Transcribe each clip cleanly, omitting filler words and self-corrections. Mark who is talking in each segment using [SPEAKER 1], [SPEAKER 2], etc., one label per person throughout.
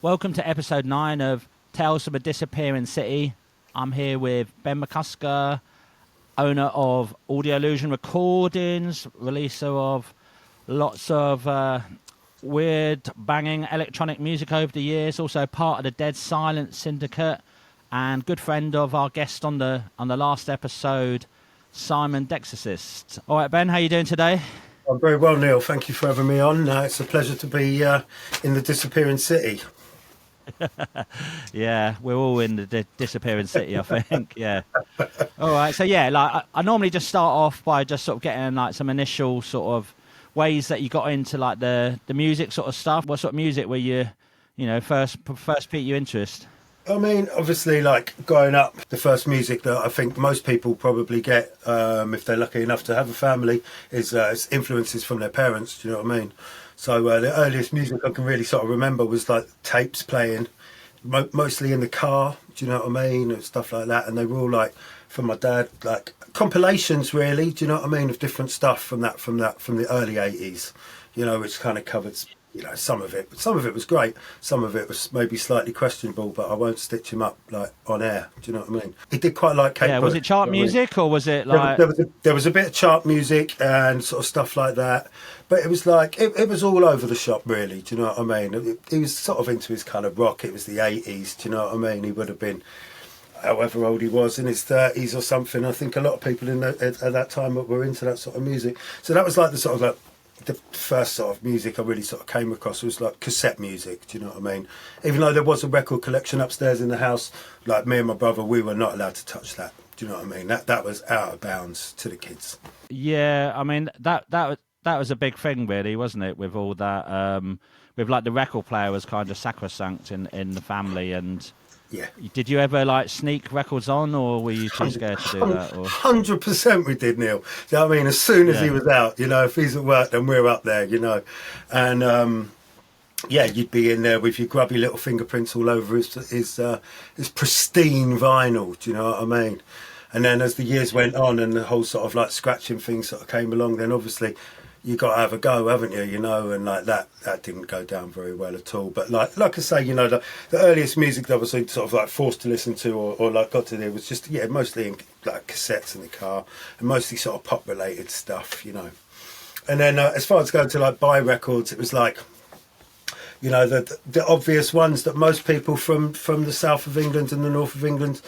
[SPEAKER 1] Welcome to episode 9 of Tales from a Disappearing City. I'm here with Ben McCusker, owner of Audio Illusion Recordings, releaser of lots of weird, banging electronic music over the years, also part of the Dead Silence Syndicate, and good friend of our guest on the last episode, Simon Dexicist. All right, Ben, how you doing today?
[SPEAKER 2] I'm very well, Neil. Thank you for having me on. It's a pleasure to be in the disappearing city.
[SPEAKER 1] Yeah, we're all in the disappearing city, I think. Yeah. All right. So yeah, like I normally just start off by just sort of getting like some initial sort of ways that you got into like the music sort of stuff. What sort of music were you know, first piqued your interest?
[SPEAKER 2] I mean, obviously, like growing up, the first music that I think most people probably get, if they're lucky enough to have a family, is influences from their parents. Do you know what I mean? So the earliest music I can really sort of remember was like tapes playing, mostly in the car. Do you know what I mean? And stuff like that. And they were all like from my dad, like compilations, really. Do you know what I mean? Of different stuff from the early '80s. You know, which kind of covered, you know, some of it was great. Some of it was maybe slightly questionable, but I won't stitch him up like on air. Do you know what I mean? He did quite like Kate.
[SPEAKER 1] Yeah, was it chart music or was it like
[SPEAKER 2] there was a bit of chart music and sort of stuff like that, but it was like it was all over the shop, really. Do you know what I mean? He was sort of into his kind of rock. It was the '80s. Do you know what I mean? He would have been, however old he was, in his 30s or something. I think a lot of people at that time were into that sort of music. So that was like the sort of like the first sort of music I really sort of came across was like cassette music. Do you know what I mean? Even though there was a record collection upstairs in the house, like me and my brother, we were not allowed to touch that. Do you know what I mean? That was out of bounds to the kids.
[SPEAKER 1] Yeah, I mean that was a big thing, really, wasn't it? With all that, with like the record player was kind of sacrosanct in the family. And
[SPEAKER 2] yeah,
[SPEAKER 1] did you ever like sneak records on, or were you too scared to do that?
[SPEAKER 2] 100% we did, Neil. Do you know what I mean? As soon as he was out, you know, if he's at work, then we're up there, you know, and yeah, you'd be in there with your grubby little fingerprints all over his pristine vinyl. Do you know what I mean? And then as the years went on and the whole sort of like scratching thing sort of came along, then obviously you got to have a go, haven't you? You know, and like that didn't go down very well at all. But like I say, you know, the earliest music that I was sort of like forced to listen to or like got to there was just, yeah, mostly in like cassettes in the car and mostly sort of pop related stuff, you know. And then as far as going to like buy records, it was like, you know, the obvious ones that most people from the south of England and the north of England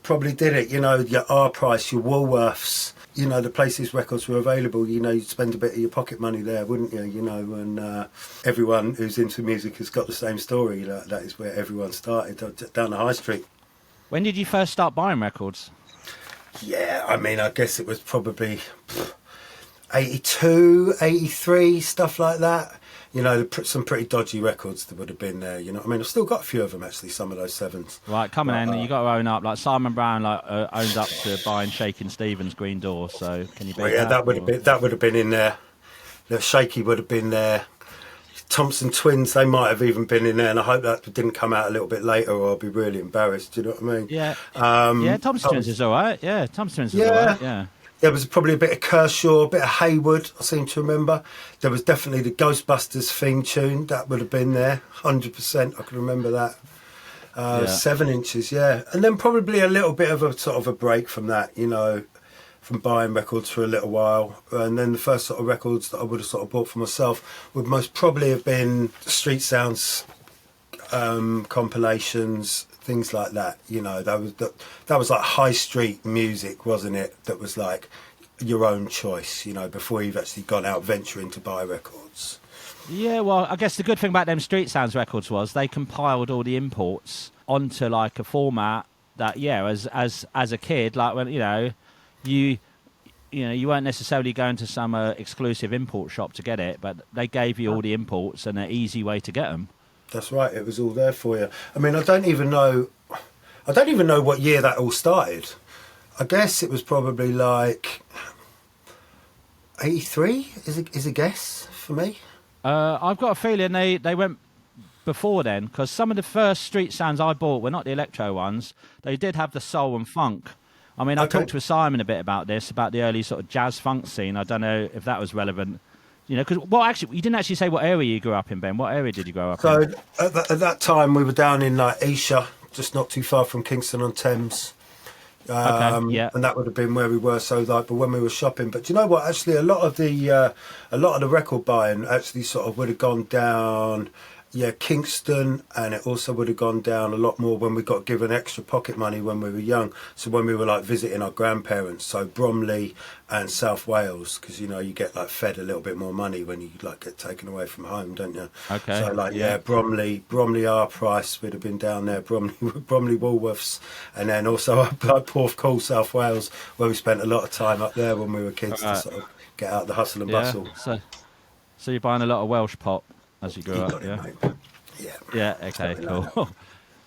[SPEAKER 2] probably did it. You know, your R Price, your Woolworths. You know, the places records were available, you know, you'd spend a bit of your pocket money there, wouldn't you? You know, and everyone who's into music has got the same story. That is where everyone started, down the high street.
[SPEAKER 1] When did you first start buying records?
[SPEAKER 2] Yeah, I mean, I guess it was probably 82, 83, stuff like that. You know, some pretty dodgy records that would have been there. You know what I mean? I've still got a few of them, actually, some of those sevens.
[SPEAKER 1] Right, coming in, you got to own up. Like Simon Brown, like owned up to buying Shakin' Stevens' Green Door. So can you?
[SPEAKER 2] Yeah, that would have been in there. The Shaky would have been there. Thompson Twins, they might have even been in there, and I hope that didn't come out a little bit later, or I'll be really embarrassed. Do you know what I mean?
[SPEAKER 1] Yeah. Yeah, Thompson Twins is all right. Yeah, Thompson Twins is all right. Yeah.
[SPEAKER 2] There was probably a bit of Kershaw, a bit of Haywood, I seem to remember. There was definitely the Ghostbusters theme tune. That would have been there, 100%. I can remember that. 7 inches, yeah. And then probably a little bit of a sort of a break from that, you know, from buying records for a little while. And then the first sort of records that I would have sort of bought for myself would most probably have been Streetsounds, compilations, things like that. You know, that was like high street music, wasn't it? That was like your own choice, you know, before you've actually gone out venturing to buy records.
[SPEAKER 1] Yeah, well, I guess the good thing about them Streetsounds records was they compiled all the imports onto like a format that, yeah, as a kid, like when you weren't necessarily going to some exclusive import shop to get it, but they gave you all the imports and an easy way to get them.
[SPEAKER 2] That's right. It was all there for you. I mean, I don't even know what year that all started. I guess it was probably like 83 is a guess for me.
[SPEAKER 1] I've got a feeling they went before then, because some of the first Streetsounds I bought were not the electro ones. They did have the soul and funk. I mean, I talked with Simon a bit about this, about the early sort of jazz funk scene. I don't know if that was relevant. You know, because well, actually, you didn't actually say what area you grew up in, Ben. What area did you grow up
[SPEAKER 2] So
[SPEAKER 1] in?
[SPEAKER 2] at that time, we were down in like Esher, just not too far from Kingston on Thames.
[SPEAKER 1] Okay, yeah.
[SPEAKER 2] And that would have been where we were. So like, but when we were shopping, but you know what? Actually, a lot of the record buying actually sort of would have gone down. Yeah, Kingston, and it also would have gone down a lot more when we got given extra pocket money when we were young. So when we were like visiting our grandparents, so Bromley and South Wales, because you know you get like fed a little bit more money when you like get taken away from home, don't you?
[SPEAKER 1] Okay.
[SPEAKER 2] So like Bromley, our price would have been down there. Bromley Woolworths, and then also like Porthcawl, South Wales, where we spent a lot of time up there when we were kids to sort of get out the hustle and bustle.
[SPEAKER 1] So you're buying a lot of Welsh pop as you grew up, yeah?
[SPEAKER 2] Mate. Yeah.
[SPEAKER 1] Yeah. Okay. Cool.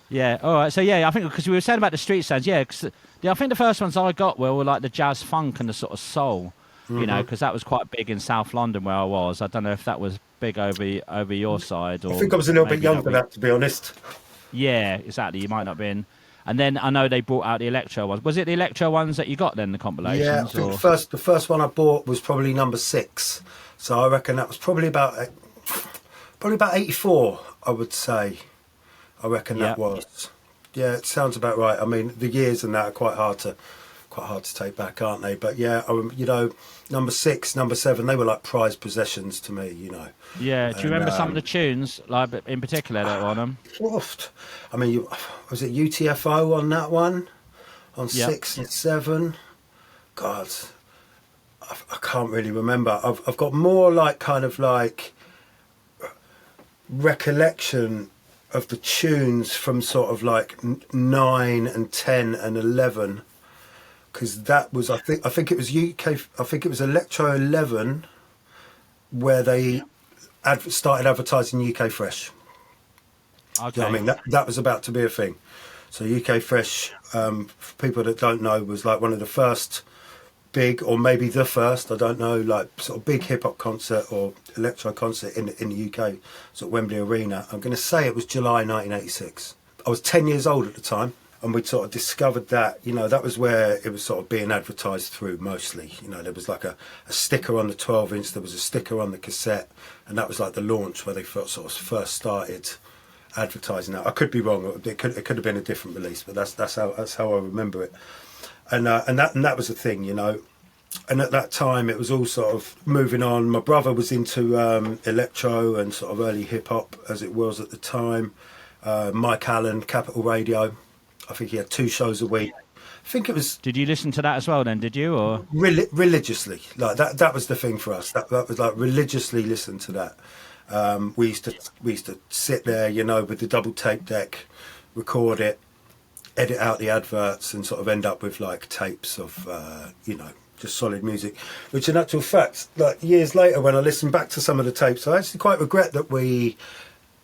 [SPEAKER 1] Yeah. All right. So yeah, I think because we were saying about the street sounds, yeah. Cause, I think the first ones I got were like the jazz funk and the sort of soul, you know, because that was quite big in South London where I was. I don't know if that was big over your side. Or
[SPEAKER 2] I think I was a little bit young for that, to be honest.
[SPEAKER 1] Yeah, exactly. You might not have been. And then I know they brought out the Electro ones. Was it the Electro ones that you got then, the compilations?
[SPEAKER 2] Yeah, I think the first one I bought was probably number 6. So I reckon that was probably about 84, I would say. I reckon that was. Yeah, it sounds about right. I mean, the years and that are quite hard to take back, aren't they? But yeah, you know, number 6, number 7, they were like prized possessions to me, you know.
[SPEAKER 1] Yeah, do you remember some of the tunes, like in particular, that were on them?
[SPEAKER 2] I mean, was it UTFO on that one? On 6 and 7? God, I can't really remember. I've got more like kind of like recollection of the tunes from sort of like 9 and 10 and 11, because that was I think it was UK. I think it was Electro 11 where they started advertising UK Fresh.
[SPEAKER 1] Okay.
[SPEAKER 2] You know what I mean, that was about to be a thing. So UK Fresh, for people that don't know, was like one of the first big, or maybe the first, I don't know, like sort of big hip hop concert or electro concert in the UK, sort of Wembley Arena. I'm going to say it was July 1986. I was 10 years old at the time, and we'd sort of discovered that, you know, that was where it was sort of being advertised through mostly. You know, there was like a sticker on the 12-inch, there was a sticker on the cassette, and that was like the launch where they sort of first started advertising that. I could be wrong, it could have been a different release, but that's how I remember it. And that was the thing, you know. And at that time, it was all sort of moving on. My brother was into electro and sort of early hip hop, as it was at the time. Mike Allen, Capital Radio. I think he had 2 shows a week. I think it was.
[SPEAKER 1] Did you listen to that as well? Then did you, or
[SPEAKER 2] religiously? Like that was the thing for us. That was like religiously listen to that. We used to sit there, you know, with the double tape deck, record it, edit out the adverts, and sort of end up with like tapes of you know, just solid music, which in actual fact, like years later when I listen back to some of the tapes, I actually quite regret that we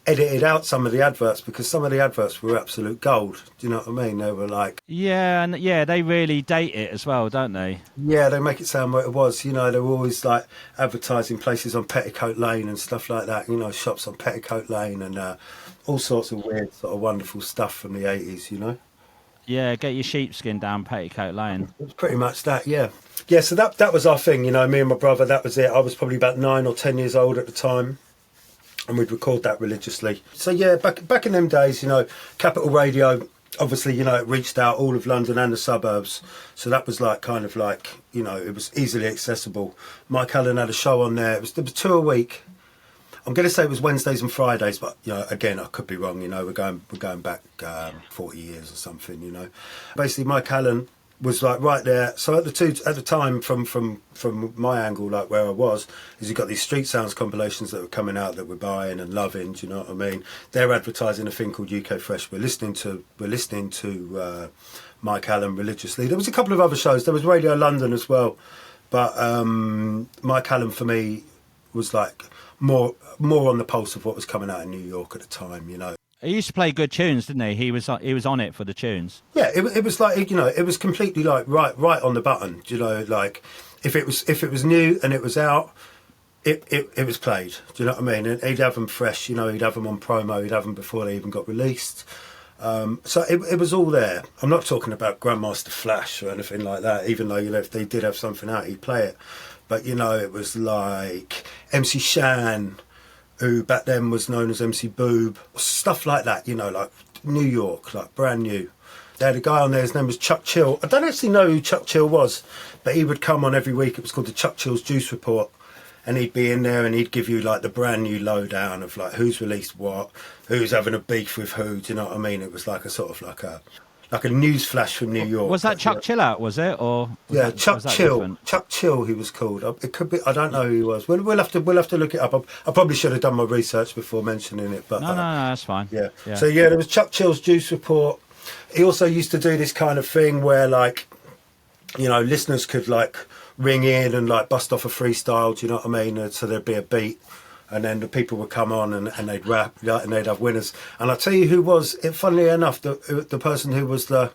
[SPEAKER 2] edited out some of the adverts, because some of the adverts were absolute gold. Do you know what I mean? They were like,
[SPEAKER 1] and they really date it as well, don't they?
[SPEAKER 2] Yeah, they make it sound what it was. You know, they were always like advertising places on Petticoat Lane and stuff like that, you know, shops on Petticoat Lane, and all sorts of weird sort of wonderful stuff from the 80s, you know.
[SPEAKER 1] Yeah, get your sheepskin down Petticoat Lane.
[SPEAKER 2] It was pretty much that, yeah. Yeah, so that was our thing, you know, me and my brother, that was it. I was probably about 9 or 10 years old at the time, and we'd record that religiously. So yeah, back in them days, you know, Capital Radio, obviously, you know, it reached out all of London and the suburbs. So that was like kind of like, you know, it was easily accessible. Mike Allen had a show on there. There was 2 a week. I'm going to say it was Wednesdays and Fridays, but you know, again, I could be wrong. You know, we're going back 40 years or something. You know, basically, Mike Allen was like right there. So at the time, from my angle, like where I was, is you got these Streetsounds compilations that were coming out that we're buying and loving. Do you know what I mean? They're advertising a thing called UK Fresh. We're listening to Mike Allen religiously. There was a couple of other shows. There was Radio London as well, but Mike Allen for me was like more on the pulse of what was coming out in New York at the time, you know.
[SPEAKER 1] He used to play good tunes, didn't he? He was on it for the tunes.
[SPEAKER 2] Yeah, it was like, you know, it was completely like right on the button, you know, like if it was new and it was out, it was played. Do you know what I mean? And he'd have them fresh, you know, he'd have them on promo, he'd have them before they even got released. So it was all there. I'm not talking about Grandmaster Flash or anything like that, even though, you know, if they did have something out, he'd play it. But, you know, it was like MC Shan, who back then was known as MC Boob, stuff like that, you know, like New York, like brand new. They had a guy on there, his name was Chuck Chill. I don't actually know who Chuck Chill was, but he would come on every week. It was called the Chuck Chill's Juice Report. And he'd be in there and he'd give you like the brand new lowdown of like who's released what, who's having a beef with who, do you know what I mean? It was like a sort of like a news flash from New York.
[SPEAKER 1] Was that Chuck Chill Out, was it? Or was
[SPEAKER 2] yeah,
[SPEAKER 1] that,
[SPEAKER 2] Chuck
[SPEAKER 1] was that
[SPEAKER 2] Chill.
[SPEAKER 1] different?
[SPEAKER 2] Chuck Chill, he was called. It could be. I don't know who he was. We'll have to look it up. I probably should have done my research before mentioning it. But
[SPEAKER 1] No, that's fine.
[SPEAKER 2] Yeah. So yeah, there was Chuck Chill's Juice Report. He also used to do this kind of thing where, like, you know, listeners could like ring in and like bust off a freestyle. Do you know what I mean? So there'd be a beat. And then the people would come on and they'd rap, and they'd have winners. And I'll tell you who was, funnily enough, the person who was the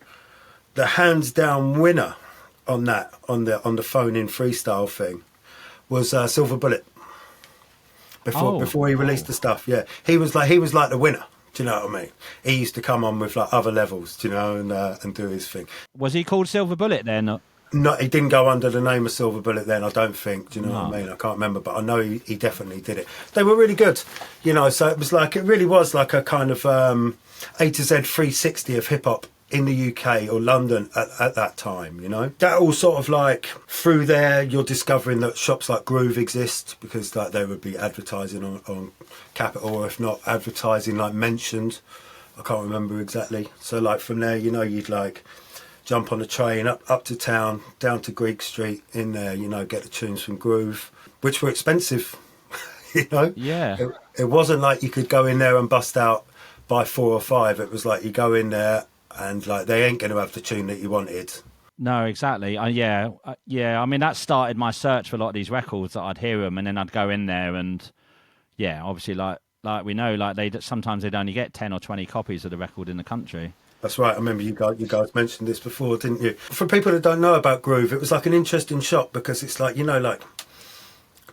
[SPEAKER 2] hands down winner on that, on the phone in freestyle thing, was Silver Bullet. Before he released the stuff, yeah, he was like the winner. Do you know what I mean? He used to come on with like other levels, do you know, and do his thing.
[SPEAKER 1] Was he called Silver Bullet then?
[SPEAKER 2] No, he didn't go under the name of Silver Bullet then, I don't think. Do you know what I mean? I can't remember, but I know he definitely did it. They were really good, you know, so it really was like a kind of A to Z 360 of hip-hop in the UK or London at that time, you know. That all sort of like, through there, you're discovering that shops like Groove exist, because like they would be advertising on Capital, or if not advertising, like mentioned. I can't remember exactly. So like from there, you know, you'd like jump on a train up to town, down to Greek Street, in there, you know, get the tunes from Groove, which were expensive, you know.
[SPEAKER 1] Yeah.
[SPEAKER 2] It wasn't like you could go in there and bust out by 4 or 5. It was like you go in there and like they ain't going to have the tune that you wanted.
[SPEAKER 1] No, exactly. Yeah. I mean, that started my search for a lot of these records, that I'd hear them and then I'd go in there and, yeah, obviously, like we know, like sometimes they'd only get 10 or 20 copies of the record in the country.
[SPEAKER 2] That's right. I remember you guys mentioned this before, didn't you? For people that don't know about Groove, it was like an interesting shop, because it's like, you know, like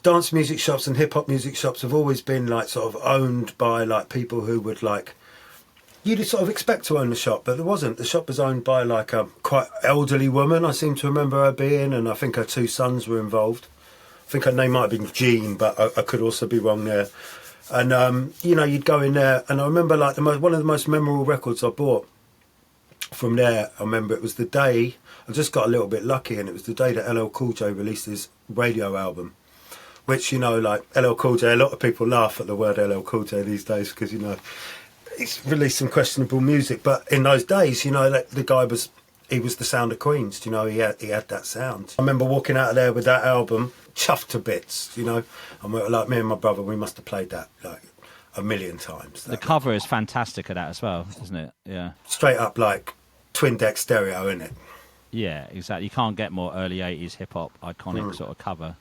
[SPEAKER 2] dance music shops and hip hop music shops have always been like sort of owned by like people who would like, you'd sort of expect to own the shop, but there wasn't. The shop was owned by like a quite elderly woman, I seem to remember her being, and I think her 2 sons were involved. I think her name might have been Jean, but I could also be wrong there. And, you know, you'd go in there, and I remember like one of the most memorable records I bought from there, I remember it was the day, I just got a little bit lucky, and it was the day that LL Cool J released his radio album, which, you know, like LL Cool J, a lot of people laugh at the word LL Cool J these days, because, you know, he's released some questionable music, but in those days, you know, like, the guy was the sound of Queens, you know, he had that sound. I remember walking out of there with that album, chuffed to bits, you know, and we were like, me and my brother, we must have played that like a million times.
[SPEAKER 1] The cover is fantastic of that as well, isn't it? Yeah.
[SPEAKER 2] Straight up like twin deck stereo, isn't it?
[SPEAKER 1] Yeah, exactly. You can't get more early 80s hip-hop iconic sort of cover.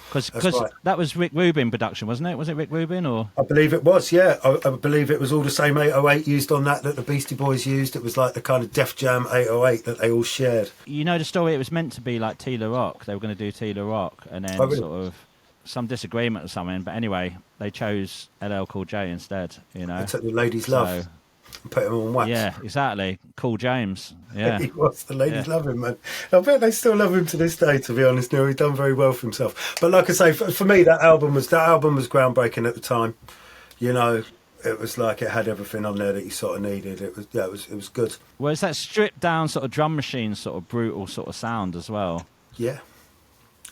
[SPEAKER 1] Because
[SPEAKER 2] right.
[SPEAKER 1] that was Rick Rubin production, wasn't it? Was it Rick Rubin? Or
[SPEAKER 2] I believe it was, yeah. I believe it was all the same 808 used on that the Beastie Boys used. It was like the kind of Def Jam 808 that they all shared.
[SPEAKER 1] You know the story, it was meant to be like Tila Rock. They were going to do Tila Rock, and then
[SPEAKER 2] really?
[SPEAKER 1] sort of some disagreement or something. But anyway, they chose LL Cool J instead, you know.
[SPEAKER 2] They took the ladies' love and put him on wax.
[SPEAKER 1] Yeah, exactly. Cool James. Yeah.
[SPEAKER 2] He was. The ladies love him, man. I bet they still love him to this day, to be honest. Neil, he's done very well for himself. But like I say, for me, that album was groundbreaking at the time. You know, it was like it had everything on there that you sort of needed. It was good.
[SPEAKER 1] Well, it's that stripped down sort of drum machine, sort of brutal sort of sound as well.
[SPEAKER 2] Yeah.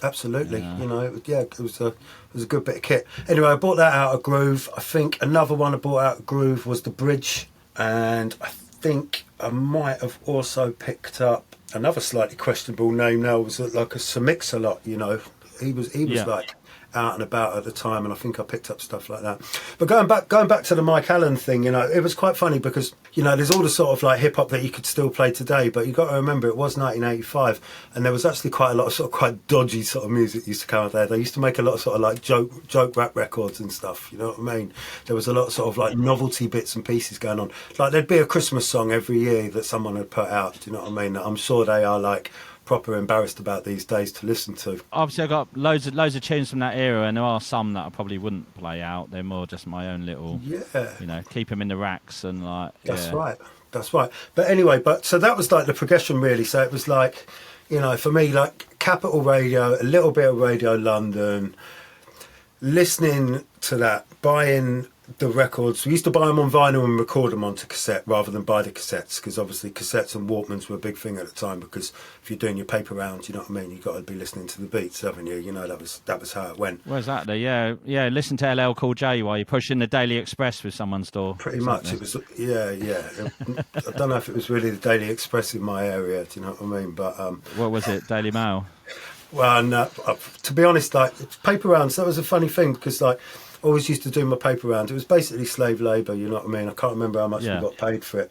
[SPEAKER 2] Absolutely, yeah. You know, it was a good bit of kit. Anyway, I bought that out of Groove. I think another one I bought out of Groove was The Bridge, and I think I might have also picked up another slightly questionable name now. It was like a Samix-a-Lot, you know. He was like out and about at the time, and I think I picked up stuff like that. But going back to the Mike Allen thing, you know, it was quite funny because, you know, there's all the sort of like hip hop that you could still play today, but you've got to remember it was 1985, and there was actually quite a lot of sort of quite dodgy sort of music used to come out there. They used to make a lot of sort of like joke rap records and stuff, you know what I mean? There was a lot of sort of like novelty bits and pieces going on. Like there'd be a Christmas song every year that someone had put out, do you know what I mean? I'm sure they are like proper embarrassed about these days to listen to.
[SPEAKER 1] Obviously, I got loads of tunes from that era, and there are some that I probably wouldn't play out. They're more just my own little, you know, keep them in the racks and like.
[SPEAKER 2] That's right. That's right. But anyway, so that was like the progression really. So it was like, you know, for me, like Capital Radio, a little bit of Radio London, listening to that, buying the records. We used to buy them on vinyl and record them onto cassette rather than buy the cassettes, because obviously cassettes and Walkmans were a big thing at the time, because if you're doing your paper round, you know what I mean, you've got to be listening to the beats, haven't you? You know, that was how it went.
[SPEAKER 1] Well, exactly, yeah. Listen to LL Cool J while you're pushing the Daily Express with someone's door.
[SPEAKER 2] Pretty much, it was, yeah. I don't know if it was really the Daily Express in my area, do you know what I mean? But
[SPEAKER 1] what was it, Daily Mail?
[SPEAKER 2] Well, no, to be honest, like paper rounds, that was a funny thing, because like I always used to do my paper rounds. It was basically slave labour, you know what I mean? I can't remember how much we got paid for it.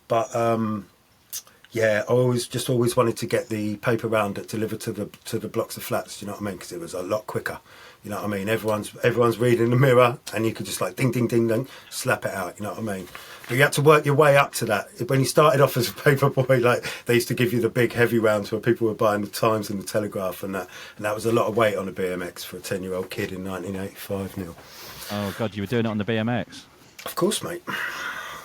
[SPEAKER 2] But I always wanted to get the paper round that delivered to the blocks of flats, you know what I mean? Because it was a lot quicker, you know what I mean? Everyone's reading the mirror, and you could just like ding, ding, ding, ding, slap it out, you know what I mean? But you had to work your way up to that. When you started off as a paper boy, like they used to give you the big heavy rounds where people were buying the Times and the Telegraph, and that was a lot of weight on a BMX for a 10-year-old kid in 1985, Neil.
[SPEAKER 1] Oh God, you were doing it on the BMX? Of
[SPEAKER 2] course, mate.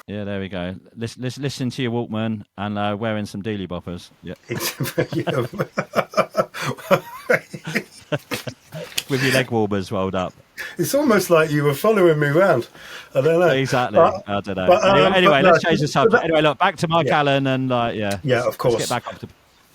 [SPEAKER 1] Yeah, there we go. Listen to your Walkman and wearing some dealy boppers. Yeah. With your leg warmers rolled up.
[SPEAKER 2] It's almost like you were following me around. I don't know.
[SPEAKER 1] Exactly. I don't know. Anyway, let's change the subject. Anyway, look, back to Mike Allen and
[SPEAKER 2] Yeah, of course.
[SPEAKER 1] Let's get back up to...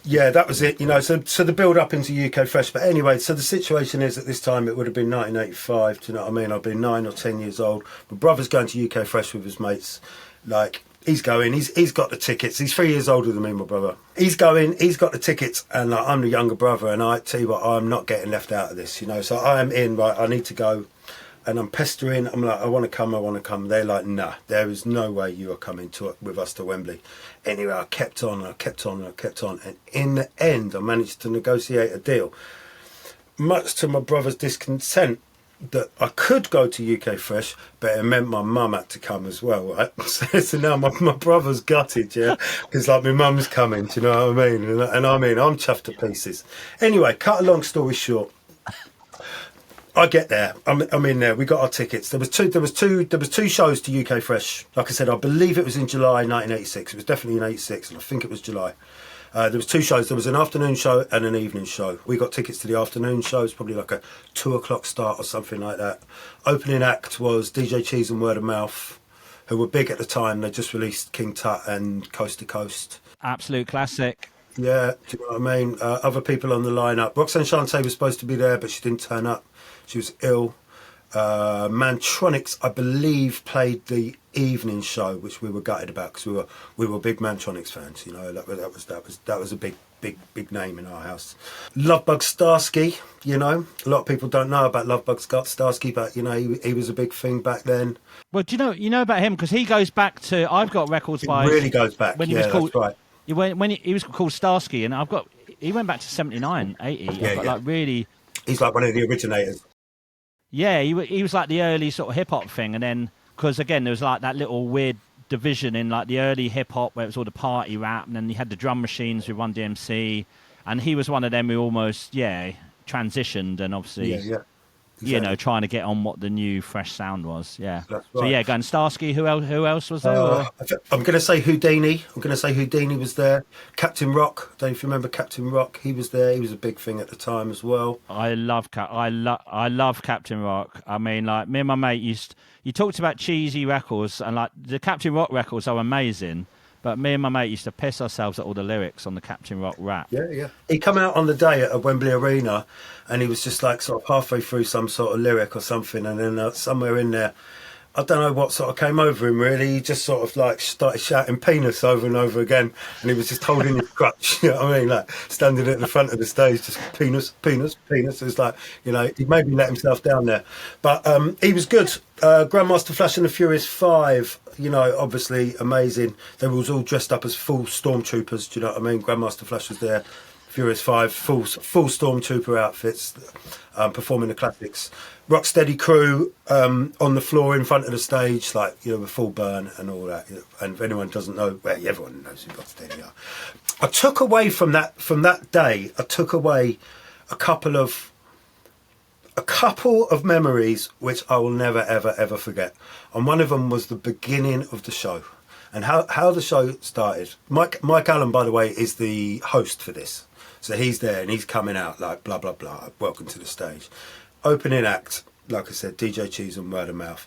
[SPEAKER 2] Yeah, that was it. You know, so the build up into UK Fresh. But anyway, so the situation is at this time it would have been 1985. Do you know what I mean? I've been 9 or 10 years old. My brother's going to UK Fresh with his mates. Like, he's going. He's got the tickets. He's 3 years older than me, my brother. He's going. He's got the tickets, and like, I'm the younger brother. And I tell you what, I'm not getting left out of this. You know, so I am in. Right, I need to go. And I'm pestering. I'm like, I want to come. They're like, nah, there is no way you are coming with us to Wembley. Anyway, I kept on. And in the end, I managed to negotiate a deal, much to my brother's discontent, that I could go to UK Fresh, but it meant my mum had to come as well, right? So now my brother's gutted, yeah, because like my mum's coming, do you know what I mean? And I mean, I'm chuffed to pieces. Anyway, cut a long story short, I get there. I'm in there. We got our tickets. There was two shows to UK Fresh. Like I said, I believe it was in July 1986. It was definitely in 86, and I think it was July. There was two shows. There was an afternoon show and an evening show. We got tickets to the afternoon show. It was probably like a 2:00 start or something like that. Opening act was DJ Cheese and Word of Mouth, who were big at the time. They just released King Tut and Coast to Coast.
[SPEAKER 1] Absolute classic.
[SPEAKER 2] Yeah, do you know what I mean? Other people on the lineup. Roxanne Shante was supposed to be there, but she didn't turn up. She was ill. Mantronics, I believe, played the evening show, which we were gutted about, because we were big Mantronics fans. You know, that was a big name in our house. Lovebug Starsky, you know, a lot of people don't know about Lovebug Starsky, but you know, he was a big thing back then.
[SPEAKER 1] Well, do you know about him, because he goes back to, I've got records by.
[SPEAKER 2] It really goes back.
[SPEAKER 1] When he was called, that's right. When he was called Starsky, and he went back to 79, 80.
[SPEAKER 2] Yeah.
[SPEAKER 1] Like really.
[SPEAKER 2] He's like one of the originators.
[SPEAKER 1] Yeah, he was like the early sort of hip hop thing, and then because again there was like that little weird division in like the early hip hop where it was all the party rap, and then you had the drum machines with Run DMC, and he was one of them who almost transitioned, and obviously
[SPEAKER 2] exactly.
[SPEAKER 1] You know, trying to get on what the new fresh sound was. Yeah.
[SPEAKER 2] That's right.
[SPEAKER 1] So yeah, going Starsky. Who else was there?
[SPEAKER 2] I'm going to say Houdini. Houdini was there. Captain Rock. Don't know if you remember Captain Rock. He was there. He was a big thing at the time as well.
[SPEAKER 1] I love Captain Rock. I mean, like me and my mate you talked about cheesy records, and like the Captain Rock records are amazing. But me and my mate used to piss ourselves at all the lyrics on the Captain Rock rap.
[SPEAKER 2] Yeah. He come out on the day at Wembley Arena, and he was just like sort of halfway through some sort of lyric or something, and then somewhere in there, I don't know what sort of came over him really. He just sort of like started shouting penis over and over again, and he was just holding his crutch, you know what I mean? Like standing at the front of the stage, just penis. It was like, you know, he maybe let himself down there. But he was good. Grandmaster Flash and the Furious 5, you know, obviously amazing. They was all dressed up as full stormtroopers, do you know what I mean? Grandmaster Flash was there. Furious 5, full stormtrooper outfits, performing the classics. Rocksteady crew on the floor in front of the stage, like, you know, with full burn and all that. And if anyone doesn't know, well, everyone knows who Rocksteady are. I took away from that day. I took away a couple of memories which I will never ever forget. And one of them was the beginning of the show. And how the show started. Mike Allen, by the way, is the host for this. So he's there and he's coming out like blah blah blah. Welcome to the stage. Opening act, like I said, DJ Cheese and Word of Mouth.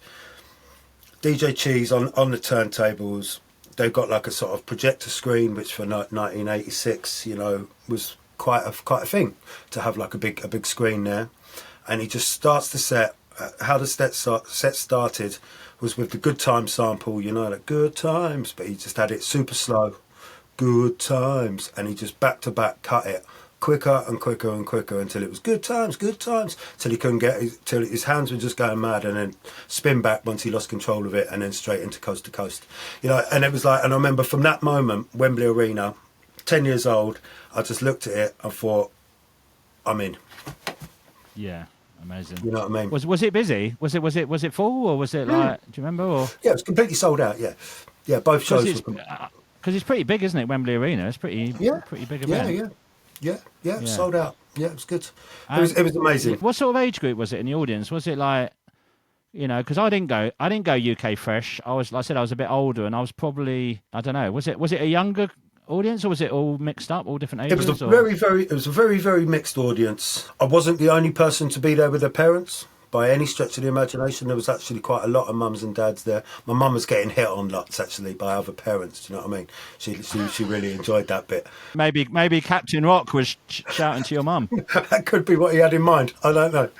[SPEAKER 2] DJ Cheese on the turntables. They've got like a sort of projector screen, which for 1986, you know, was quite a thing to have like a big screen there. And he just starts the set. How the set started was with the Good Times sample, you know, like Good Times, but he just had it super slow, Good Times, and he just back to back cut it quicker and quicker and quicker until it was Good Times, till he couldn't till his hands were just going mad, and then spin back once he lost control of it, and then straight into Coast to Coast, you know. And it was like, and I remember from that moment, Wembley Arena, 10 years old, I just looked at it and thought, I'm in.
[SPEAKER 1] Yeah. Amazing.
[SPEAKER 2] You know what I mean?
[SPEAKER 1] Was it busy? Was it full, or was it like? Do you remember? Or
[SPEAKER 2] yeah, it was completely sold out. Yeah, both shows.
[SPEAKER 1] Because it's pretty big, isn't it? Wembley Arena. It's pretty big event.
[SPEAKER 2] Yeah. Sold out. Yeah, it was good. It was amazing.
[SPEAKER 1] What sort of age group was it in the audience? Was it like, you know? Because I didn't go UK fresh. I was, like I said, I was a bit older, and I was probably, I don't know. Was it a younger audience, or was it all mixed up, all different ages?
[SPEAKER 2] It was a very mixed audience. I wasn't the only person to be there with their parents by any stretch of the imagination. There was actually quite a lot of mums and dads there. My mum was getting hit on lots actually by other parents. Do you know what I mean? She really enjoyed that bit.
[SPEAKER 1] Maybe Captain Rock was shouting to your mum.
[SPEAKER 2] That could be what he had in mind. I don't know.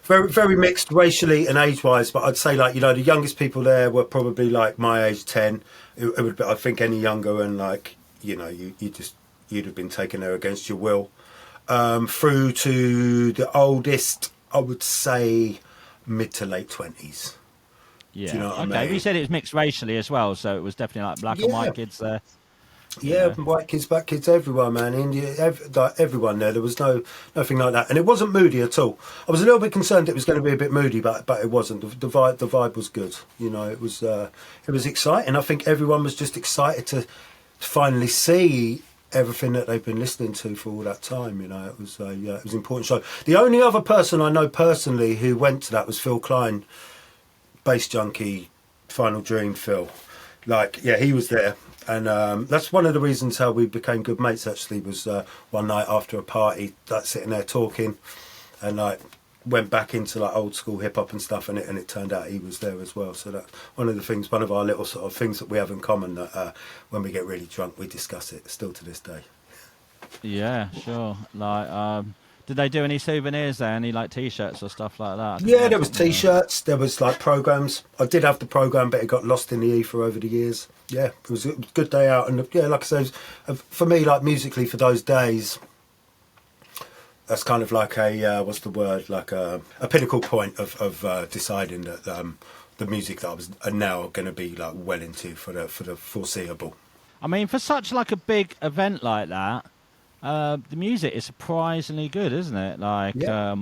[SPEAKER 2] Very mixed racially and age-wise, but I'd say, like, you know, the youngest people there were probably like my age, 10. It would be, I think, any younger, and like, you know, you'd have been taken there against your will. Through to the oldest, I would say mid to late 20s.
[SPEAKER 1] Yeah.
[SPEAKER 2] Do you know what I mean?
[SPEAKER 1] We said it was mixed racially as well, so it was definitely like black and white kids there.
[SPEAKER 2] Yeah, white kids, black kids, everyone, man. India, everyone there. There was nothing like that, and it wasn't moody at all. I was a little bit concerned it was going to be a bit moody, but it wasn't. The vibe was good. You know, it was exciting. I think everyone was just excited to finally see everything that they've been listening to for all that time. You know, it was an important show. The only other person I know personally who went to that was Phil Klein, Bass Junkie, Final Dream Phil. Like, yeah, he was there. And that's one of the reasons how we became good mates, actually, was one night after a party, like sitting there talking, and like went back into like old school hip hop and stuff, and it turned out he was there as well. So that's one of our little sort of things that we have in common, that when we get really drunk, we discuss it still to this day.
[SPEAKER 1] Yeah, sure. Like, did they do any souvenirs there? Any like T-shirts or stuff like that?
[SPEAKER 2] Yeah, there was T-shirts. There was like programs. I did have the program, but it got lost in the ether over the years. Yeah, it was a good day out, and yeah, like I say, for me, like musically, for those days, that's kind of like a what's the word? Like a pinnacle point of deciding that the music that I was now going to be like well into for the foreseeable.
[SPEAKER 1] I mean, for such like a big event like that. The music is surprisingly good, isn't it? Like,
[SPEAKER 2] yeah.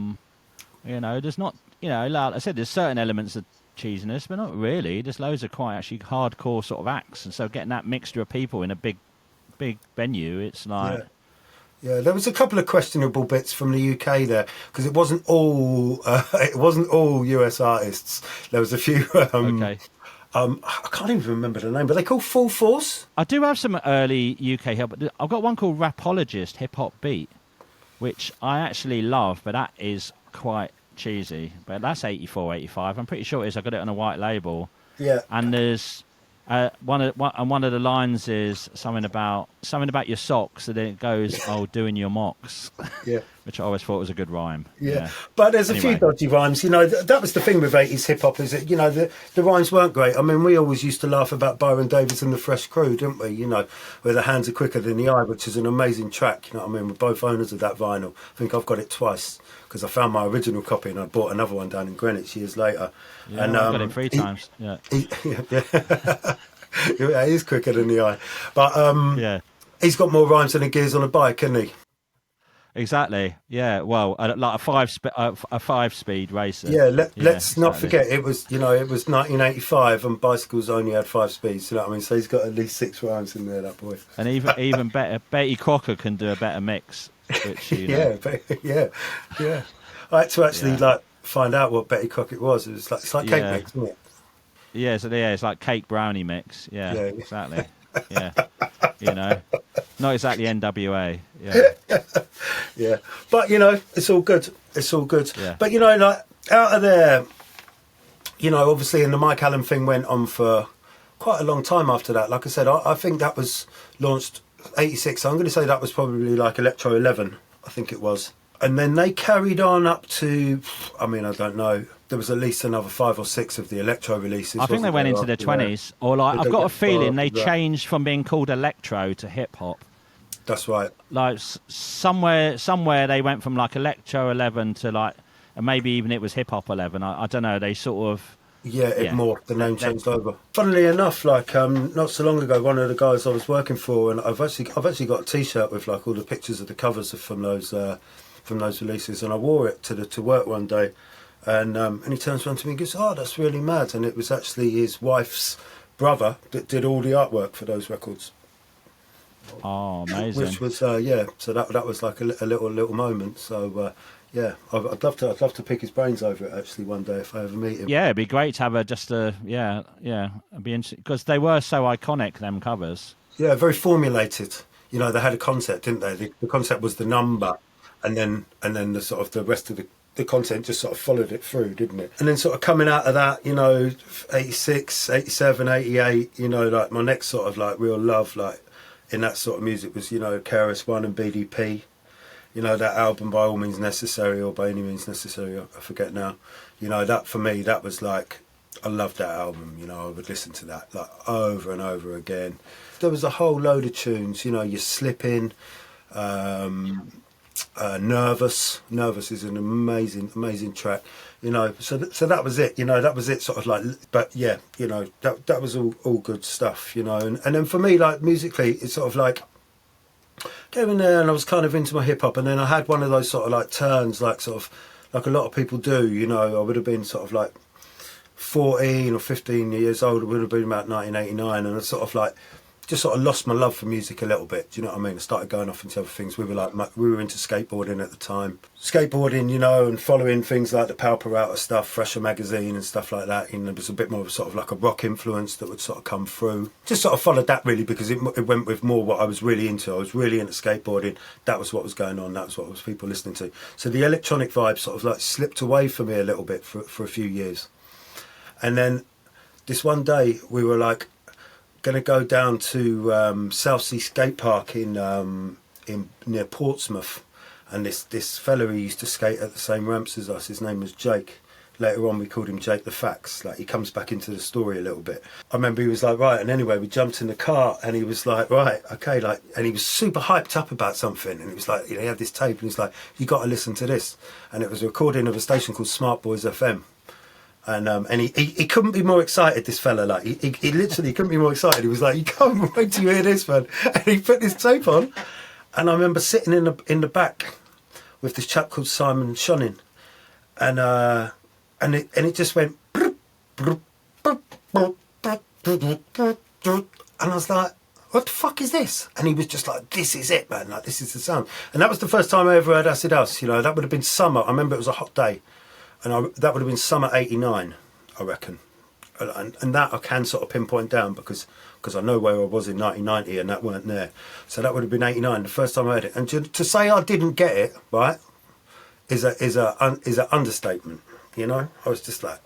[SPEAKER 1] You know, there's not, you know, like I said, there's certain elements of cheesiness, but not really. There's loads of quite actually hardcore sort of acts, and so getting that mixture of people in a big venue, it's like.
[SPEAKER 2] Yeah, there was a couple of questionable bits from the UK there, because it wasn't all US artists. There was a few.
[SPEAKER 1] Okay.
[SPEAKER 2] I can't even remember the name, but they called Full Force.
[SPEAKER 1] I do have some early UK help. I've got one called Rapologist Hip Hop Beat, which I actually love, but that is quite cheesy. But that's 84, 85. I'm pretty sure it is. I got it on a white label.
[SPEAKER 2] Yeah.
[SPEAKER 1] And there's one of the lines is something about your socks, and then it goes, "Oh, doing your mocks."
[SPEAKER 2] Yeah.
[SPEAKER 1] Which I always thought was a good rhyme.
[SPEAKER 2] Yeah. But there's a few dodgy rhymes. You know, that was the thing with 80s hip hop, is that, you know, the rhymes weren't great. I mean, we always used to laugh about Byron Davis and the Fresh Crew, didn't we? You know, where the hands are quicker than the eye, which is an amazing track. You know what I mean? We're both owners of that vinyl. I think I've got it twice, because I found my original copy and I bought another one down in Greenwich years later.
[SPEAKER 1] Yeah,
[SPEAKER 2] and
[SPEAKER 1] I got it 3 times. Yeah.
[SPEAKER 2] Yeah, he is quicker than the eye. But
[SPEAKER 1] yeah,
[SPEAKER 2] he's got more rhymes than the gears on a bike, hasn't he?
[SPEAKER 1] Exactly. Yeah. Well, like a 5-speed racer.
[SPEAKER 2] Yeah. Let's not forget it was 1985 and bicycles only had 5 speeds. You know what I mean? So he's got at least 6 rhymes in there, that boy.
[SPEAKER 1] And even better, Betty Crocker can do a better mix. Which, you know.
[SPEAKER 2] Yeah. I had to actually like find out what Betty Crocker was. It's like cake mix, isn't it?
[SPEAKER 1] it's like cake brownie mix. Yeah,
[SPEAKER 2] Yeah.
[SPEAKER 1] exactly. Yeah, you know, not exactly NWA. Yeah,
[SPEAKER 2] Yeah, but you know, it's all good. It's all good.
[SPEAKER 1] Yeah.
[SPEAKER 2] But you know, like out of there, you know, obviously, and the Mike Allen thing went on for quite a long time after that. Like I said, I think that was launched '86. So I'm going to say that was probably like Electro 11. I think it was. And then they carried on up to, I mean, I don't know. There was at least another 5 or 6 of the Electro releases.
[SPEAKER 1] I think they went into the 20s, or like I've got a feeling they changed from being called Electro to hip hop.
[SPEAKER 2] That's right.
[SPEAKER 1] Like somewhere they went from like Electro 11 to like, and maybe even it was Hip Hop 11. I don't know. They sort of.
[SPEAKER 2] Yeah, it morphed. The name changed over. Funnily enough, like not so long ago, one of the guys I was working for, and I've actually got a T-shirt with like all the pictures of the covers from those releases, and I wore it to work one day, and he turns around to me and goes, "Oh, that's really mad," and it was actually his wife's brother that did all the artwork for those records.
[SPEAKER 1] Oh, amazing!
[SPEAKER 2] Which was so that was like a little moment. So. Yeah, I'd love to pick his brains over it actually one day if I ever meet him.
[SPEAKER 1] Yeah, it'd be great to have it'd be interesting because they were so iconic, them covers.
[SPEAKER 2] Yeah, very formulated. You know, they had a concept, didn't they? The concept was the number, and then the sort of the rest of the content just sort of followed it through, didn't it? And then sort of coming out of that, you know, 86, 87, 88, you know, like my next sort of like real love, like in that sort of music was, you know, KRS-One and BDP. You know, that album By All Means Necessary or By Any Means Necessary, I forget now. You know, that for me, that was like, I loved that album. You know, I would listen to that like over and over again. There was a whole load of tunes, you know, You're Slipping, Nervous. Nervous is an amazing track. You know, so that was it. You know, that was it sort of like, but yeah, you know, that was all good stuff, you know. And then for me, like musically, it's sort of like, came in there and I was kind of into my hip hop, and then I had one of those sort of like turns, like sort of like a lot of people do, you know. I would have been sort of like 14 or 15 years old. It would have been about 1989, and I sort of like just sort of lost my love for music a little bit. Do you know what I mean? I started going off into other things. We were into skateboarding at the time. Skateboarding, you know, and following things like the Power Peralta stuff, Fresher magazine and stuff like that. And there was a bit more of sort of like a rock influence that would sort of come through. Just sort of followed that really because it went with more what I was really into. I was really into skateboarding. That was what was going on. That was what was people listening to. So the electronic vibe sort of like slipped away from me a little bit for a few years. And then this one day we were like, going to go down to Southsea Skate Park in near Portsmouth, and this fella who used to skate at the same ramps as us, his name was Jake. Later on we called him Jake the Fax. Like, he comes back into the story a little bit. I remember he was like, right, and anyway we jumped in the car and he was like, right, okay, like, and he was super hyped up about something, and he was like, you know, he had this tape and he was like, you got to listen to this, and it was a recording of a station called Smart Boys FM. And he couldn't be more excited, this fella. Like, he literally couldn't be more excited. He was like, you can't wait till you hear this, man. And he put this tape on, and I remember sitting in the back with this chap called Simon Shonnin, and it just went, and I was like, what the fuck is this? And he was just like, this is it, man. Like, this is the sound. And that was the first time I ever heard Acid House. You know, that would have been summer. I remember it was a hot day. And that would have been summer '89, I reckon, and that I can sort of pinpoint down because I know where I was in 1990 and that weren't there. So that would have been '89, the first time I heard it. And to say I didn't get it, right, is an understatement. You know, I was just like,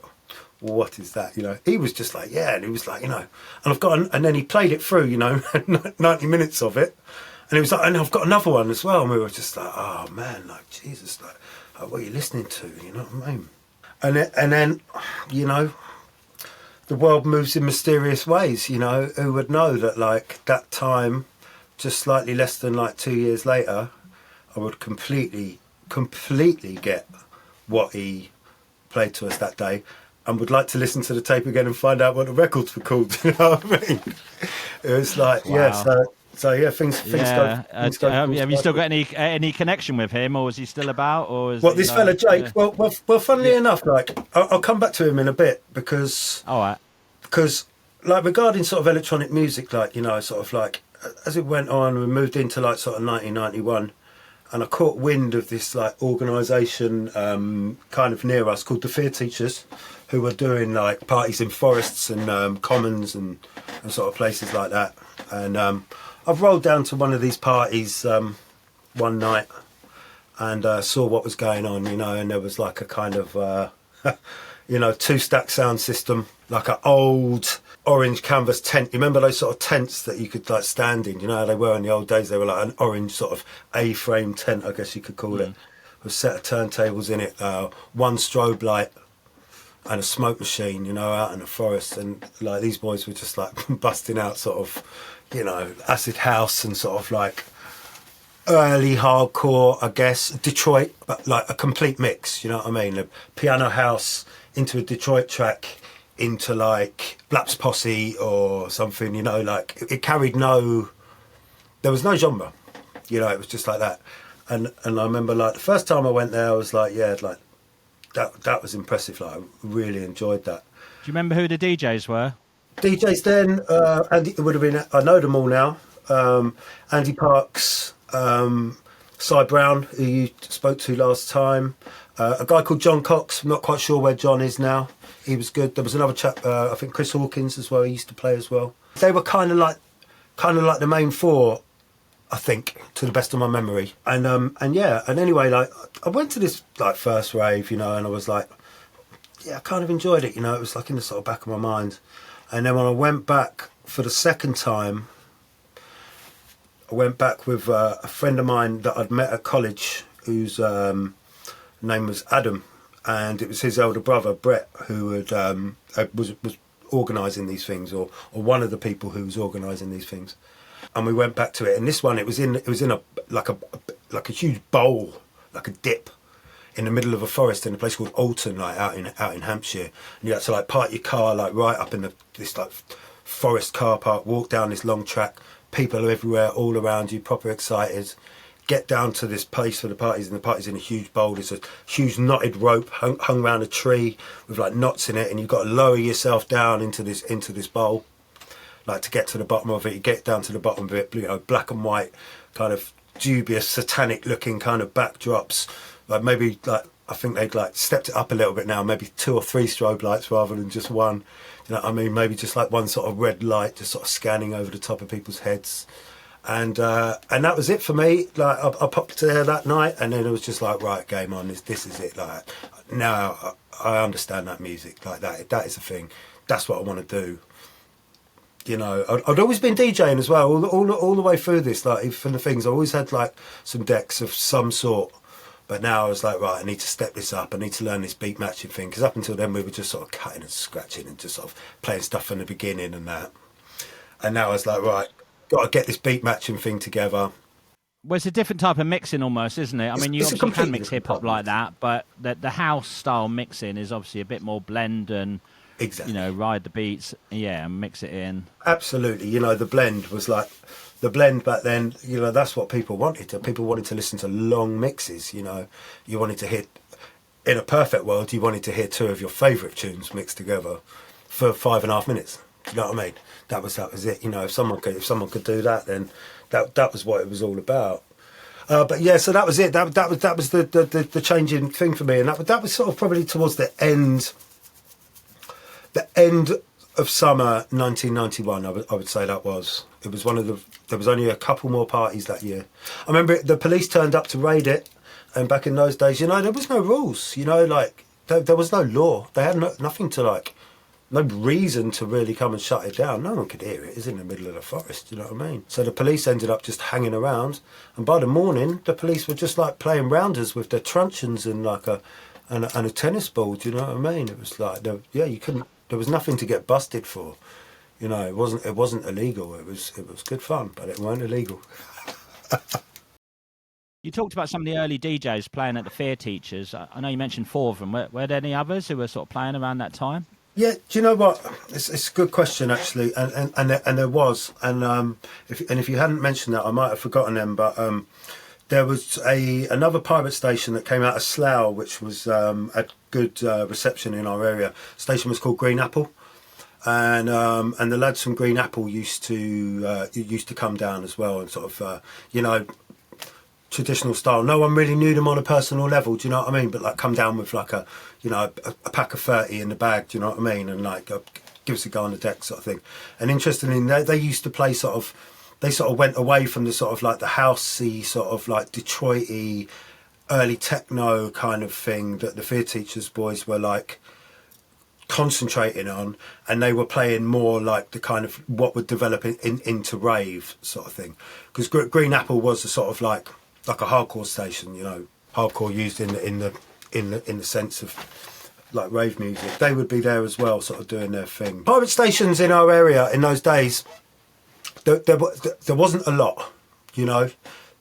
[SPEAKER 2] what is that? You know, he was just like, yeah, and he was like, you know, and then he played it through, you know, 90 minutes of it, and he was like, and I've got another one as well, and we were just like, oh man, like Jesus, like. What are you listening to? You know what I mean? And then, you know, the world moves in mysterious ways. You know, who would know that? Like, that time, just slightly less than like 2 years later, I would completely get what he played to us that day, and would like to listen to the tape again and find out what the records were called. You know what I mean? It was like, wow. Yeah. So yeah, things go.
[SPEAKER 1] Have you still got any connection with him, or is he still about? Or is
[SPEAKER 2] this fella Jake? Yeah. Well, funnily enough, like I'll come back to him in a bit because like regarding sort of electronic music, like, you know, sort of like as it went on, we moved into like sort of 1991, and I caught wind of this like organisation kind of near us called the Fear Teachers, who were doing like parties in forests and commons and sort of places like that. And I've rolled down to one of these parties one night and saw what was going on, you know, and there was like a kind of, you know, 2-stack sound system, like an old orange canvas tent. You remember those sort of tents that you could like stand in? You know how they were in the old days? They were like an orange sort of A-frame tent, I guess you could call it. With a set of turntables in it, one strobe light and a smoke machine, you know, out in the forest. And like these boys were just like busting out sort of, you know, acid house and sort of like early hardcore, I guess, Detroit, but like a complete mix, you know what I mean? A piano house into a Detroit track into like Blaps Posse or something, you know, like it carried there was no genre, you know, it was just like that. And I remember like the first time I went there, I was like, yeah, like that was impressive. Like I really enjoyed that.
[SPEAKER 1] Do you remember who the DJs were?
[SPEAKER 2] DJs then, Andy, it would have been, I know them all now. Andy Parks, Cy Brown, who you spoke to last time. A guy called John Cox. I'm not quite sure where John is now. He was good. There was another chap, I think Chris Hawkins as well. He used to play as well. They were kind of like the main four, I think, to the best of my memory. And yeah. And anyway, like I went to this like first rave, you know, and I was like, yeah, I kind of enjoyed it. You know, it was like in the sort of back of my mind. And then when I went back for the second time, I went back with a friend of mine that I'd met at college, whose name was Adam, and it was his elder brother Brett who was organising these things, or one of the people who was organising these things. And we went back to it, and this one it was in a like a huge bowl, like a dip, in the middle of a forest in a place called Alton, like out in Hampshire. And you had to like park your car like right up in this like forest car park, walk down this long track. People are everywhere, all around you, proper excited. Get down to this place for the parties, and the party's in a huge bowl. There's a huge knotted rope hung around a tree with like knots in it, and you've got to lower yourself down into this bowl, like to get to the bottom of it. You get down to the bottom of it, you know, black and white, kind of dubious, satanic-looking kind of backdrops. Like maybe like I think they'd like stepped it up a little bit now, maybe 2 or 3 strobe lights rather than just one. You know what I mean? Maybe just like one sort of red light just sort of scanning over the top of people's heads. And that was it for me. Like I popped there that night, and then it was just like, right, game on. This is it. Like now I understand that music. Like that is a thing. That's what I want to do. You know, I'd always been DJing as well, all the way through this. Like from the things, I always had like some decks of some sort. But now I was like, right, I need to step this up. I need to learn this beat matching thing, because up until then we were just sort of cutting and scratching and just sort of playing stuff from the beginning and that. And now I was like, right, got to get this beat matching thing together.
[SPEAKER 1] Well, it's a different type of mixing almost, isn't it? I mean, you obviously can mix hip-hop like that, but the house-style mixing is obviously a bit more blend and,
[SPEAKER 2] exactly,
[SPEAKER 1] you know, ride the beats, yeah, and mix it in.
[SPEAKER 2] Absolutely. You know, the blend was like... The blend back then, you know, that's what people wanted. People wanted to listen to long mixes, you know. You wanted to hear... In a perfect world, you wanted to hear 2 of your favourite tunes mixed together for 5.5 minutes. Do you know what I mean? That was it. You know, if someone could do that, then that was what it was all about. But yeah, so that was it. That was the changing thing for me, and that was sort of probably towards the end of summer 1991. I would say that was. It was there was only a couple more parties that year. I remember the police turned up to raid it, and back in those days, you know, there was no rules. You know, like there was no law. They had nothing to like. No reason to really come and shut it down. No one could hear it. It's in the middle of the forest, you know what I mean? So the police ended up just hanging around, and by the morning, the police were just like playing rounders with their truncheons and like a tennis ball. Do you know what I mean? It was like, you couldn't. There was nothing to get busted for. You know, it wasn't illegal. It was good fun, but it weren't illegal.
[SPEAKER 1] You talked about some of the early DJs playing at the Fear Teachers. I know you mentioned 4 of them. Were there any others who were sort of playing around that time?
[SPEAKER 2] Yeah, do you know what? It's a good question actually, and there was, and if you hadn't mentioned that, I might have forgotten them. But there was another pirate station that came out of Slough, which was had good reception in our area. The station was called Green Apple, and the lads from Green Apple used to come down as well, and sort of you know, traditional style. No one really knew them on a personal level, do you know what I mean? But like come down with like a, you know, a pack of 30 in the bag, do you know what I mean? And like give us a go on the deck sort of thing. And interestingly, they used to play sort of, they sort of went away from the sort of like the housey sort of like Detroit-y early techno kind of thing that the Fear Teachers boys were like concentrating on, and they were playing more like the kind of what would develop into rave sort of thing, because Green Apple was a sort of like a hardcore station, you know, hardcore used in the sense of like rave music. They would be there as well, sort of doing their thing. Pirate stations in our area in those days, there wasn't a lot, you know.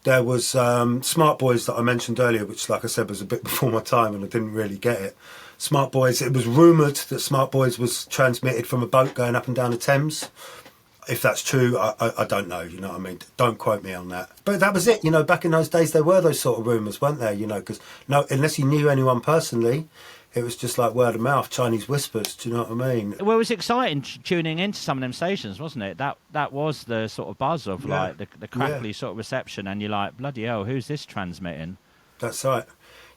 [SPEAKER 2] There was Smart Boys that I mentioned earlier, which, like I said, was a bit before my time and I didn't really get it. Smart Boys, it was rumoured that Smart Boys was transmitted from a boat going up and down the Thames. If that's true, I don't know, you know what I mean? Don't quote me on that. But that was it, you know, back in those days there were those sort of rumours, weren't there, you know, because no, unless you knew anyone personally, it was just like word of mouth, Chinese whispers, do you know what I mean?
[SPEAKER 1] Well, it was exciting tuning into some of them stations, wasn't it? That was the sort of buzz of like the crackly sort of reception, and you're like, bloody hell, who's this transmitting?
[SPEAKER 2] That's right.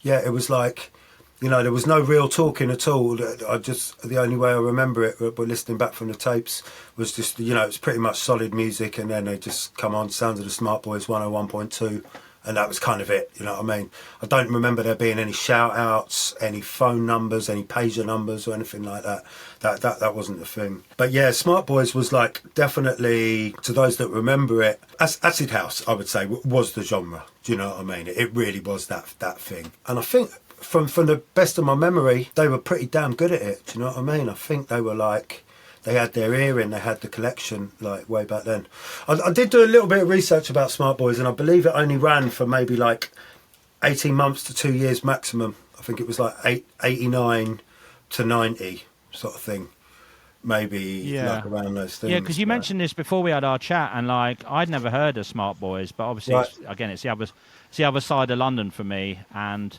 [SPEAKER 2] Yeah, it was like, you know, there was no real talking at all. The only way I remember it, but listening back from the tapes, was just, you know, it was pretty much solid music, and then they just come on, Sounds of the Smart Boys 101.2. And that was kind of it, you know what I mean? I don't remember there being any shout-outs, any phone numbers, any pager numbers or anything like that. That wasn't the thing. But yeah, Smart Boys was like definitely, to those that remember it, acid house, I would say, was the genre. Do you know what I mean? It really was that thing. And I think from the best of my memory, they were pretty damn good at it. Do you know what I mean? I think they were like, they had their ear in, they had the collection, like, way back then. I did do a little bit of research about Smart Boys, and I believe it only ran for maybe, like, 18 months to 2 years maximum. I think it was, like, 89 to 90 sort of thing. Maybe, like, around those things.
[SPEAKER 1] Yeah, because you mentioned this before we had our chat, and, like, I'd never heard of Smart Boys, but obviously,
[SPEAKER 2] right.
[SPEAKER 1] It's the other side of London for me, and...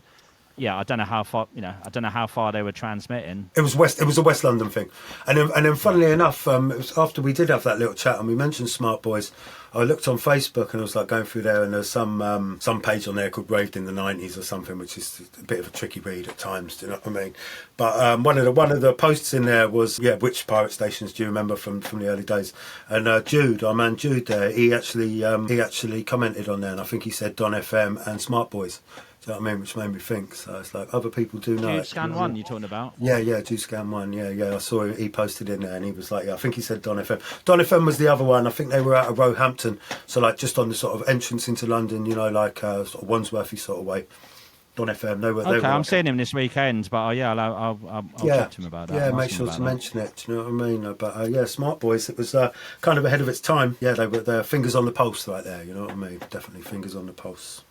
[SPEAKER 1] yeah, I don't know how far. You know, I don't know how far they were transmitting.
[SPEAKER 2] It was West. It was a West London thing, and then funnily enough, it was after we did have that little chat and we mentioned Smart Boys. I looked on Facebook and I was like going through there, and there's some page on there called Raved in the 90s or something, which is a bit of a tricky read at times. Do you know what I mean? But one of the posts in there was, which pirate stations do you remember from the early days? And Jude, our man Jude, there, he actually commented on there, and I think he said Don FM and Smart Boys. Do you know what I mean? Which made me think. So it's like, other people do know.
[SPEAKER 1] Jude Scan 1 you're talking about?
[SPEAKER 2] Yeah, Jude Scan 1. Yeah. I saw he posted in there, and he was like, I think he said Don FM. Don FM was the other one. I think they were out of Roehampton, so like just on the sort of entrance into London, you know, like sort of Wandsworthy sort of way. Don FM. They were.
[SPEAKER 1] I'm seeing him this weekend, but I'll chat to him about that.
[SPEAKER 2] Yeah, make sure to mention it. Do you know what I mean? But Smart Boys, it was kind of ahead of its time. Yeah, they were their fingers on the pulse right there. You know what I mean? Definitely fingers on the pulse.